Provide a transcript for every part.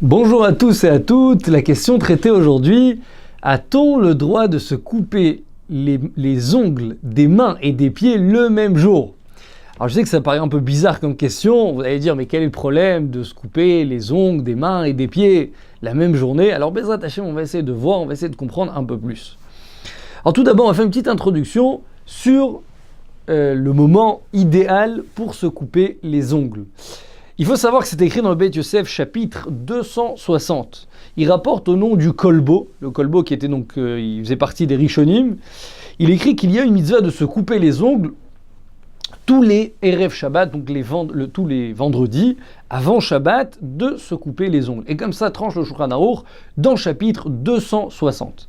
Bonjour à tous et à toutes. La question traitée aujourd'hui, a-t-on le droit de se couper les ongles des mains et des pieds le même jour? Alors je sais que ça paraît un peu bizarre comme question, vous allez dire mais quel est le problème de se couper les ongles des mains et des pieds la même journée? Alors Bezrat Hashem, on va essayer de voir, on va essayer de comprendre un peu plus. Alors tout d'abord on va faire une petite introduction sur le moment idéal pour se couper les ongles. Il faut savoir que c'est écrit dans le Beit Yosef, chapitre 260. Il rapporte au nom du Kolbo, le Kolbo qui était donc, il faisait partie des Rishonim. Il écrit qu'il y a une mitzvah de se couper les ongles tous les Erev Shabbat, donc tous les vendredis, avant Shabbat, de se couper les ongles. Et comme ça tranche le Shulchan Aruch dans le chapitre 260.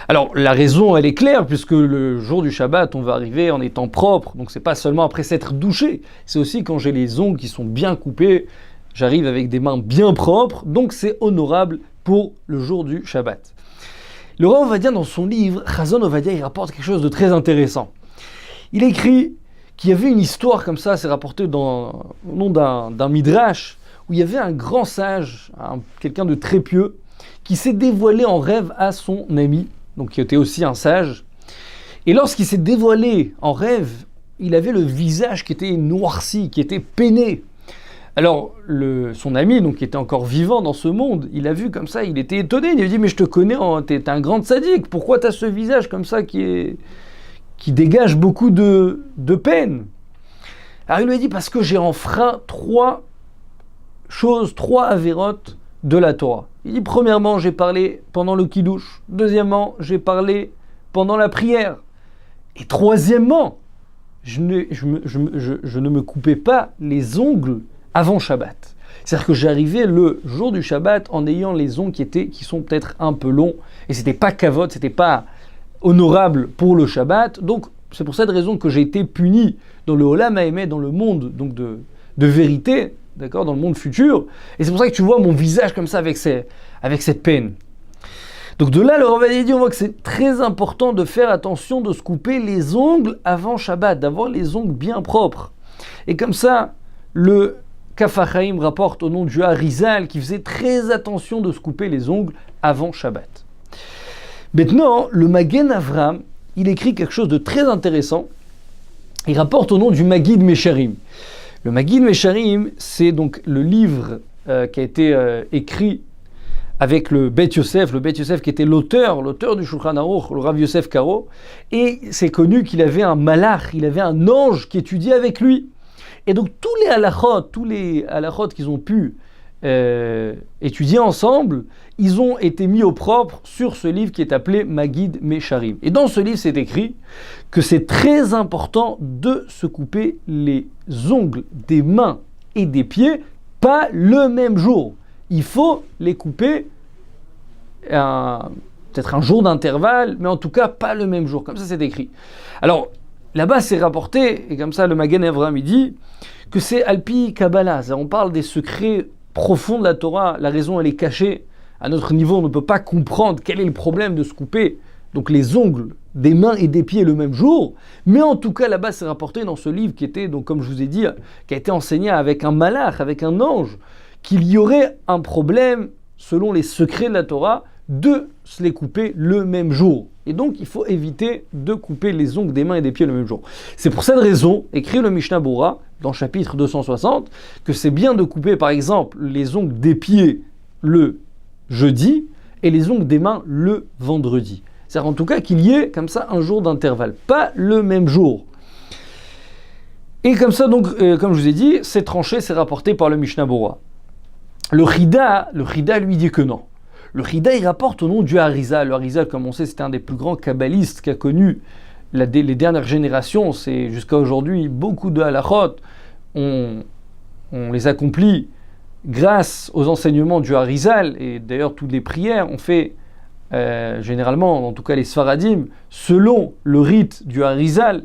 Alors la raison elle est claire, puisque le jour du Shabbat, on va arriver en étant propre, donc c'est pas seulement après s'être douché, c'est aussi quand j'ai les ongles qui sont bien coupés, j'arrive avec des mains bien propres, donc c'est honorable pour le jour du Shabbat. Le Rav Ovadia, dans son livre, Chazon Ovadia, il rapporte quelque chose de très intéressant. Il écrit qu'il y avait une histoire comme ça, c'est rapporté au nom d'un midrash, où il y avait un grand sage, quelqu'un de très pieux, qui s'est dévoilé en rêve à son ami, donc qui était aussi un sage. Et lorsqu'il s'est dévoilé en rêve, il avait le visage qui était noirci, qui était peiné. Alors son ami, donc qui était encore vivant dans ce monde, il a vu comme ça, il était étonné, il lui a dit « Mais je te connais, t'es un grand sadique, pourquoi t'as ce visage comme ça qui dégage beaucoup de peine ?» Alors il lui a dit « Parce que j'ai enfreint trois avérotes de la Torah. » Il dit « Premièrement, j'ai parlé pendant le kiddush. Deuxièmement, j'ai parlé pendant la prière. Et troisièmement, je ne me coupais pas les ongles avant Shabbat. » C'est-à-dire que j'arrivais le jour du Shabbat en ayant les ongles qui sont peut-être un peu longs. Et c'était pas kavod, c'était pas honorable pour le Shabbat. Donc c'est pour cette raison que j'ai été puni dans le Olam Haemet, dans le monde donc de vérité, d'accord, dans le monde futur. Et c'est pour ça que tu vois mon visage comme ça avec cette peine. Donc de là, le Rav Ovadia dit, on voit que c'est très important de faire attention de se couper les ongles avant Shabbat, d'avoir les ongles bien propres. Et comme ça, le Kaf HaChaim rapporte au nom du Arizal qui faisait très attention de se couper les ongles avant Shabbat. Maintenant, le Magen Avram, il écrit quelque chose de très intéressant. Il rapporte au nom du Magid Mesharim. Le Magid Mesharim, c'est donc le livre qui a été écrit avec le Beit Yosef qui était l'auteur du Shulchan Aruch, le Rav Yosef Karo, et c'est connu qu'il avait un malach, il avait un ange qui étudiait avec lui. Et donc tous les halachot qu'ils ont pu étudier ensemble, ils ont été mis au propre sur ce livre qui est appelé Magid Mesharim. Et dans ce livre, c'est écrit que c'est très important de se couper les ongles des mains et des pieds, pas le même jour. Il faut les couper peut-être un jour d'intervalle, mais en tout cas pas le même jour. Comme ça, c'est écrit. Alors, là-bas, c'est rapporté, et comme ça, le Magen Avram, il dit que c'est Alpi Kabbalah. On parle des secrets profonds de la Torah. La raison, elle est cachée. À notre niveau, on ne peut pas comprendre quel est le problème de se couper donc les ongles des mains et des pieds le même jour. Mais en tout cas, là-bas, c'est rapporté dans ce livre qui était, donc, comme je vous ai dit, qui a été enseigné avec un malach, avec un ange, qu'il y aurait un problème, selon les secrets de la Torah, de se les couper le même jour. Et donc, il faut éviter de couper les ongles des mains et des pieds le même jour. C'est pour cette raison, écrit le Mishnah Bora, dans le chapitre 260, que c'est bien de couper, par exemple, les ongles des pieds le jeudi et les ongles des mains le vendredi. C'est-à-dire en tout cas qu'il y ait comme ça un jour d'intervalle, pas le même jour. Et comme ça, donc, comme je vous ai dit, c'est tranché, c'est rapporté par le Mishnah Bora. Le Chida lui dit que non. Le Chida, il rapporte au nom du Arizal. Le Arizal, comme on sait, c'était un des plus grands kabbalistes qu'a connu les dernières générations. C'est jusqu'à aujourd'hui, beaucoup de halachot, on les accomplit grâce aux enseignements du Arizal. Et d'ailleurs, toutes les prières, on fait généralement, en tout cas les Sfaradim, selon le rite du Arizal.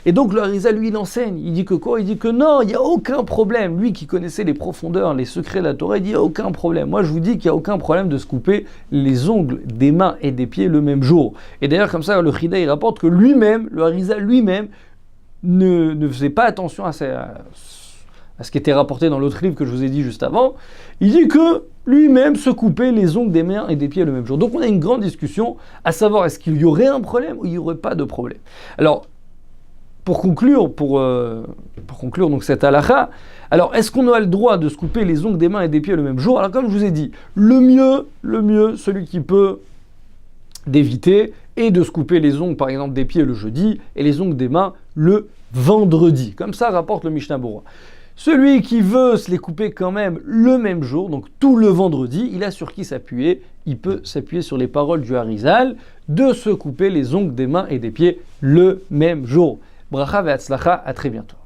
Et donc le Arizal, lui, il enseigne. Il dit que quoi? Il dit que non, il n'y a aucun problème. Lui qui connaissait les profondeurs, les secrets de la Torah, il dit il n'y a aucun problème. Moi, je vous dis qu'il n'y a aucun problème de se couper les ongles des mains et des pieds le même jour. Et d'ailleurs, comme ça, le Chida, il rapporte que lui-même, le Arizal lui-même, ne faisait pas attention à ce qui était rapporté dans l'autre livre que je vous ai dit juste avant, il dit que lui-même se coupait les ongles des mains et des pieds le même jour. Donc on a une grande discussion à savoir est-ce qu'il y aurait un problème ou il n'y aurait pas de problème. Alors, pour conclure donc cette halakha, alors est-ce qu'on a le droit de se couper les ongles des mains et des pieds le même jour? Alors comme je vous ai dit, le mieux, celui qui peut d'éviter est de se couper les ongles par exemple des pieds le jeudi et les ongles des mains le vendredi. Comme ça rapporte le Mishnah Berurah. Celui qui veut se les couper quand même le même jour, donc tout le vendredi, il a sur qui s'appuyer? Il peut s'appuyer sur les paroles du Harizal de se couper les ongles des mains et des pieds le même jour. Bracha ve'atzlacha, à très bientôt.